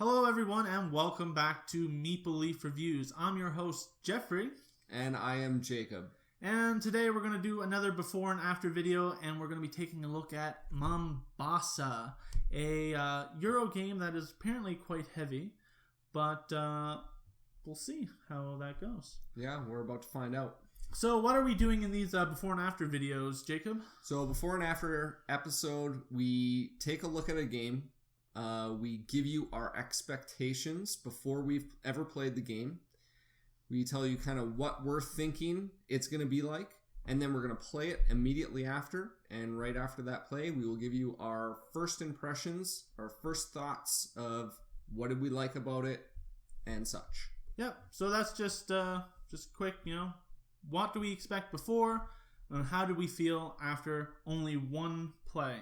Hello everyone and welcome back to Meeple Leaf Reviews. I'm your host Jeffrey. And I am Jacob. And today we're going to do another before and after video, and we're going to be taking a look at Mombasa, a Euro game that is apparently quite heavy, but we'll see how that goes. Yeah, we're about to find out. So what are we doing in these before and after videos, Jacob? So before and after episode, we take a look at a game. We give you our expectations before we've ever played the game. We tell you kind of what we're thinking it's going to be like, and then we're going to play it immediately after. And right after that play, we will give you our first impressions, our first thoughts of what did we like about it, and such. Yep. So that's just quick, what do we expect before, and how do we feel after only one play?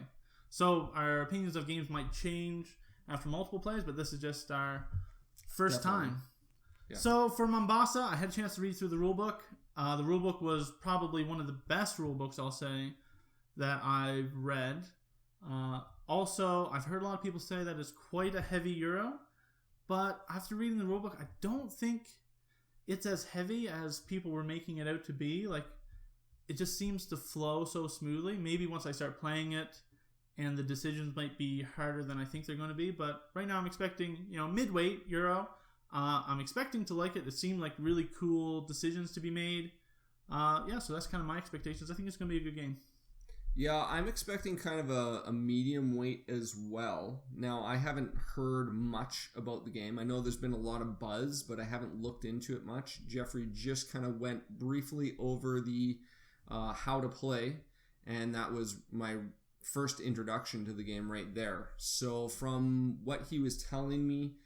So our opinions of games might change after multiple plays, but this is just our first time. Yeah. So for Mombasa, I had a chance to read through the rulebook. The rulebook was probably one of the best rulebooks, I'll say, that I've read. Also, I've heard a lot of people say that it's quite a heavy Euro, but after reading the rulebook, I don't think it's as heavy as people were making it out to be. Like, it just seems to flow so smoothly. Maybe once I start playing it, and the decisions might be harder than I think they're going to be. But right now I'm expecting, midweight Euro. I'm expecting to like it. It seemed like really cool decisions to be made. So that's kind of my expectations. I think it's going to be a good game. Yeah, I'm expecting kind of a medium weight as well. Now, I haven't heard much about the game. I know there's been a lot of buzz, but I haven't looked into it much. Jeffrey just kind of went briefly over the how to play, and that was my first introduction to the game right there. So from what he was telling me,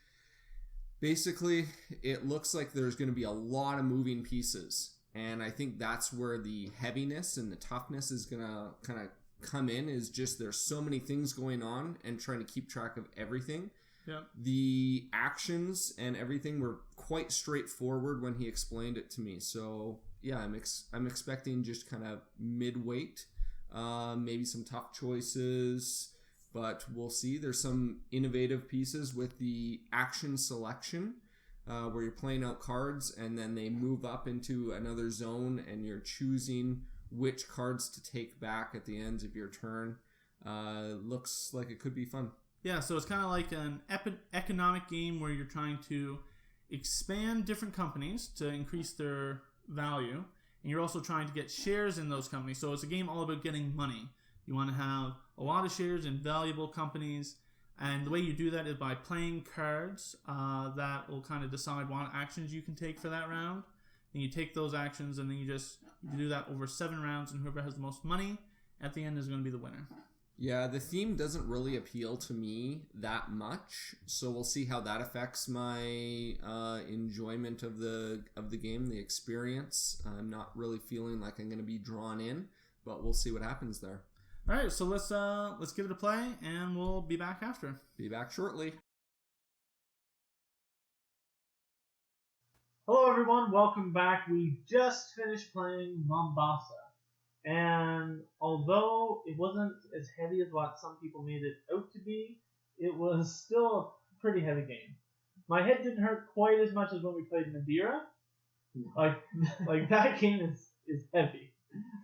basically it looks like there's going to be a lot of moving pieces, and I think that's where the heaviness and the toughness is going to kind of come in, is just there's so many things going on and trying to keep track of everything. Yeah. The actions and everything were quite straightforward when he explained it to me. So yeah, I'm expecting just kind of mid-weight. Maybe some tough choices, but we'll see. There's some innovative pieces with the action selection, where you're playing out cards and then they move up into another zone and you're choosing which cards to take back at the end of your turn. Looks like it could be fun. Yeah, so it's kind of like an economic game where you're trying to expand different companies to increase their value. And you're also trying to get shares in those companies. So it's a game all about getting money. You want to have a lot of shares in valuable companies. And the way you do that is by playing cards that will kind of decide what actions you can take for that round. And you take those actions, and then you do that over 7 rounds. And whoever has the most money at the end is going to be the winner. Yeah, the theme doesn't really appeal to me that much, so we'll see how that affects my enjoyment of the game, the experience. I'm not really feeling like I'm going to be drawn in, but we'll see what happens there. All right, so let's give it a play, and we'll be back after. Be back shortly. Hello, everyone. Welcome back. We just finished playing Mombasa. And although it wasn't as heavy as what some people made it out to be, it was still a pretty heavy game. My head didn't hurt quite as much as when we played Madeira. Like that game is heavy.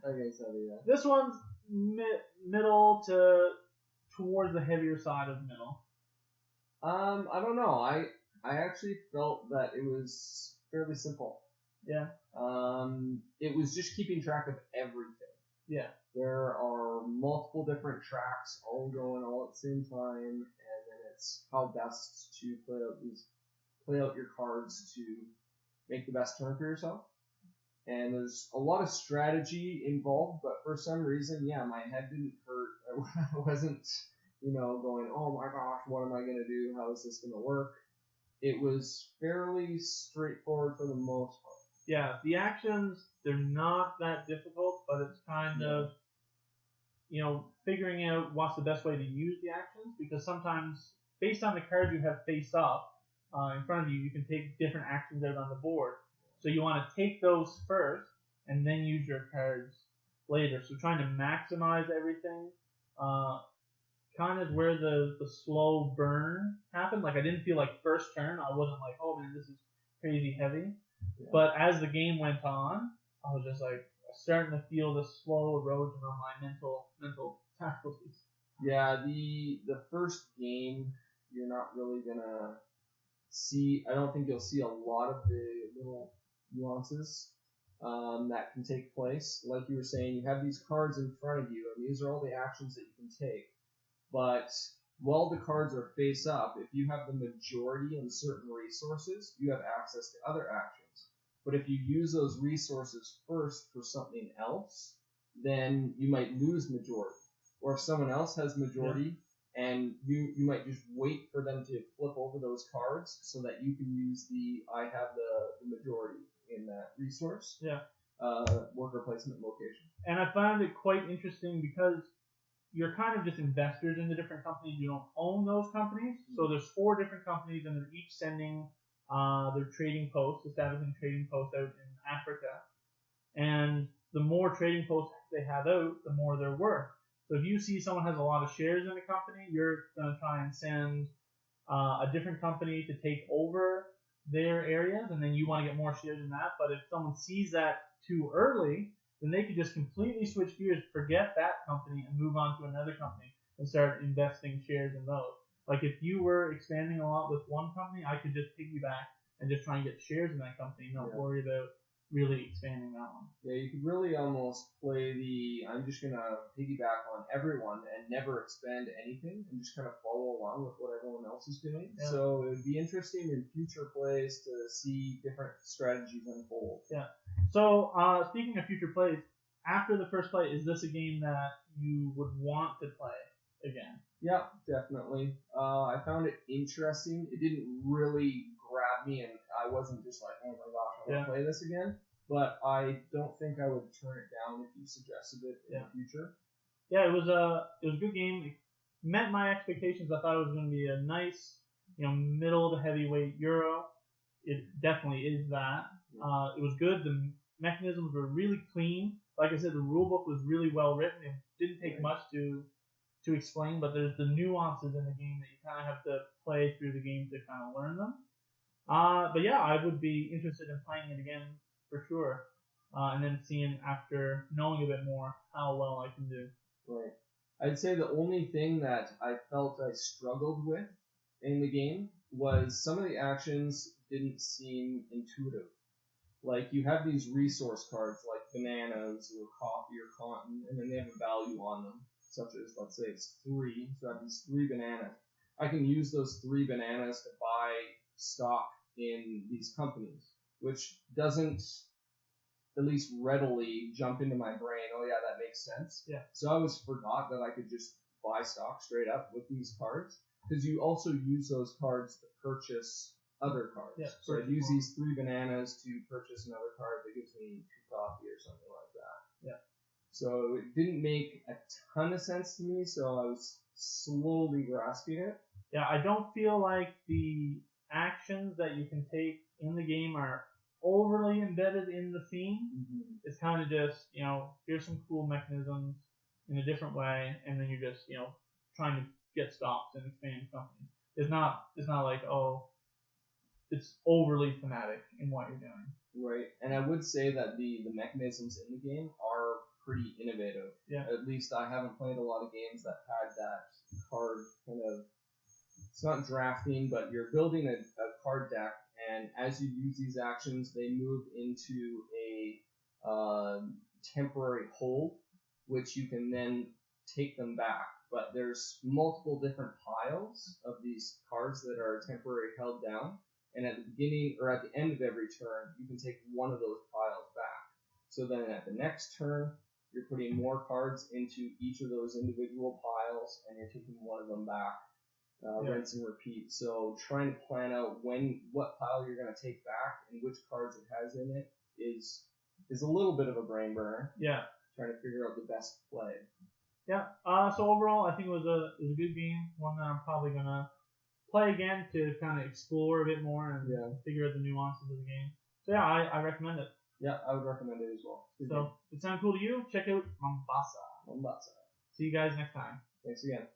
Okay, so yeah. This one's middle to towards the heavier side of middle. I don't know. I actually felt that it was fairly simple. Yeah. It was just keeping track of everything. Yeah. There are multiple different tracks all going all at the same time, and then it's how best to play out your cards to make the best turn for yourself. And there's a lot of strategy involved, but for some reason, yeah, my head didn't hurt. I wasn't, going, oh my gosh, what am I going to do? How is this going to work? It was fairly straightforward for the most part. Yeah, the actions, they're not that difficult, but it's kind of, figuring out what's the best way to use the actions, because sometimes, based on the cards you have face up in front of you, you can take different actions out on the board. So you want to take those first, and then use your cards later. So trying to maximize everything kind find is where the slow burn happened. Like I didn't feel like first turn. I wasn't like, oh man, this is crazy heavy. Yeah. But as the game went on, I was just like starting to feel the slow erosion on my mental faculties. Yeah, the first game, you're not really gonna see. I don't think you'll see a lot of the little nuances that can take place. Like you were saying, you have these cards in front of you, and these are all the actions that you can take. But while the cards are face up, if you have the majority in certain resources, you have access to other actions. But if you use those resources first for something else, then you might lose majority. Or if someone else has majority, and you might just wait for them to flip over those cards so that you can use I have the majority in that resource. Yeah. Worker placement location. And I found it quite interesting because you're kind of just investors in the different companies. You don't own those companies. So there's 4 different companies, and they're each sending their trading posts, establishing trading posts out in Africa. And the more trading posts they have out, the more they're worth. So if you see someone has a lot of shares in a company, you're going to try and send a different company to take over their areas, and then you want to get more shares in that. But if someone sees that too early, then they could just completely switch gears, forget that company, and move on to another company and start investing shares in those. Like if you were expanding a lot with one company, I could just piggyback and just try and get shares in that company and not worry about really expanding that one. Yeah, you could really almost play I'm just going to piggyback on everyone and never expand anything and just kind of follow along with what everyone else is doing. Yeah. So it would be interesting in future plays to see different strategies unfold. Yeah. So speaking of future plays, after the first play, is this a game that you would want to play again? Yeah, definitely. I found it interesting. It didn't really grab me, and I wasn't just like, oh my gosh, I want to play this again. But I don't think I would turn it down if you suggested it in the future. Yeah, it was a good game. It met my expectations. I thought it was going to be a nice, middle to heavyweight Euro. It definitely is that. It was good. The mechanisms were really clean. Like I said, the rule book was really well written. It didn't take much to explain, but there's the nuances in the game that you kind of have to play through the game to kind of learn them. But yeah, I would be interested in playing it again for sure, and then seeing after knowing a bit more how well I can do. Right. I'd say the only thing that I felt I struggled with in the game was some of the actions didn't seem intuitive. Like you have these resource cards like bananas or coffee or cotton, and then they have a value on them, such as, let's say it's 3, so I have these 3 bananas. I can use those 3 bananas to buy stock in these companies, which doesn't at least readily jump into my brain, oh yeah, that makes sense. Yeah. So I always forgot that I could just buy stock straight up with these cards, because you also use those cards to purchase other cards. Yeah, so I'd use these 3 bananas to purchase another card that gives me 2 coffee or something like that. Yeah. So it didn't make a ton of sense to me, so I was slowly grasping it. Yeah, I don't feel like the actions that you can take in the game are overly embedded in the theme. Mm-hmm. It's kind of just, here's some cool mechanisms in a different way, and then you're just, trying to get stocks and expand companies. It's not like, it's overly thematic in what you're doing. Right, and I would say that the mechanisms in the game are pretty innovative. Yeah. At least I haven't played a lot of games that had that card kind of, it's not drafting, but you're building a card deck, and as you use these actions, they move into a temporary hold, which you can then take them back. But there's multiple different piles of these cards that are temporarily held down, and at the beginning or at the end of every turn, you can take one of those piles back. So then at the next turn, you're putting more cards into each of those individual piles, and you're taking one of them back. Rinse and repeat. So trying to plan out what pile you're going to take back and which cards it has in it is a little bit of a brain burner. Yeah. Trying to figure out the best play. Yeah. So overall, I think it was a good game. One that I'm probably gonna play again to kind of explore a bit more and figure out the nuances of the game. So yeah, I recommend it. Yeah, I would recommend it as well. So if it sounds cool to you, check out Mombasa. Mombasa. See you guys next time. Thanks again.